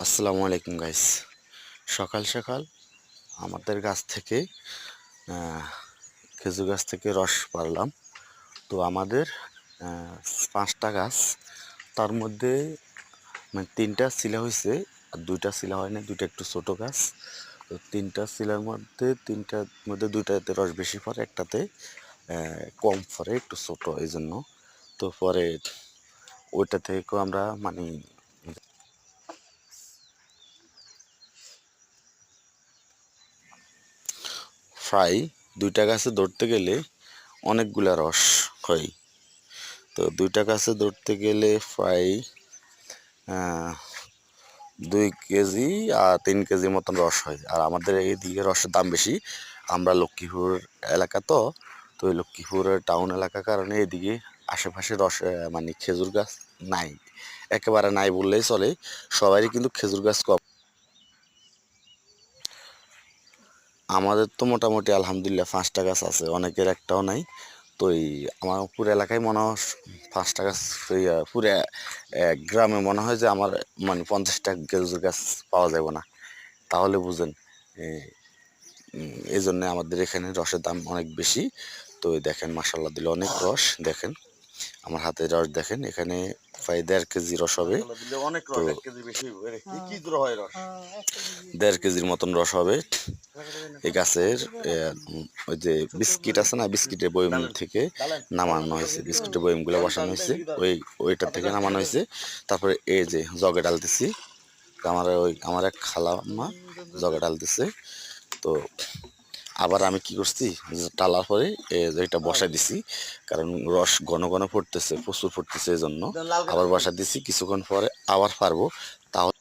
আসসালামু আলাইকুম গাইস। সকাল সকাল আমাদের গাছ থেকে খেজুর গাছ থেকে রস পারলাম। তো আমাদের 5টা গাছ, তার মধ্যে মানে 3টা শিলা হয়েছে আর 2টা শিলা হয় না, 2টা একটু ছোট গাছ। তো 3টা শিলার মধ্যে 3টার মধ্যে 2টাতে রস বেশি পড়ে, একটাতে কম পড়ে, একটু ছোট, এই জন্য। তো পরে ওইটা থেকেও আমরা মানে প্রায় 2টা গাছে ধরতে গেলে অনেকগুলা রস হয়। তো 2টা গাছে ধরতে গেলে প্রায় 2 কেজি আর 3 কেজি মতন রস হয়। আর আমাদের এইদিকে রসের দাম বেশি। আমরা লক্ষ্মীপুর এলাকা, তো তো এই লক্ষ্মীপুরের টাউন এলাকার কারণে এদিকে আশেপাশে রস মানে খেজুর গাছ নাই, একেবারে নাই বললেই চলে। সবারই কিন্তু খেজুর গাছ কম। আমাদের তো মোটামুটি আলহামদুলিল্লাহ 5টা গাছ আছে, অনেকের একটাও নাই। তো এই আমার পুরো এলাকায় মনে হয় 5টা গাছ, পুরো গ্রামে মনে হয় যে আমার মানে 50টা খেজুর গাছ পাওয়া যাবে না। তাহলে বুঝেন, এই জন্য আমাদের এখানে রসের দাম অনেক বেশি। তো এই দেখেন, মাসাল্লাহ দিলে অনেক রস। দেখেন আমার হাতের রস, দেখেন এখানে প্রায় 1.5 কেজি রস হবে। তো 1.5 কেজির মতন রস হবে। এই গাছের ওই যে বিস্কিট আছে না, বিস্কিটের বয়ম থেকে নামানো হয়েছে, বিস্কিটের বয়মগুলো বসানো হয়েছে, ওইটার থেকে নামানো হয়েছে। তারপরে এই যে জগে ডালতেছি, আমার এক খালাম্মা জগে ডালতেছে। তো আবার আমি কি করছি, টালার পরে এটা বসাই দিছি, কারণ রস ঘন ঘন ফুটতেছে, প্রচুর ফুটতেছে, এই জন্য আবার বসা দিছি। কিছুক্ষণ পরে আবার পারবো, তাহলে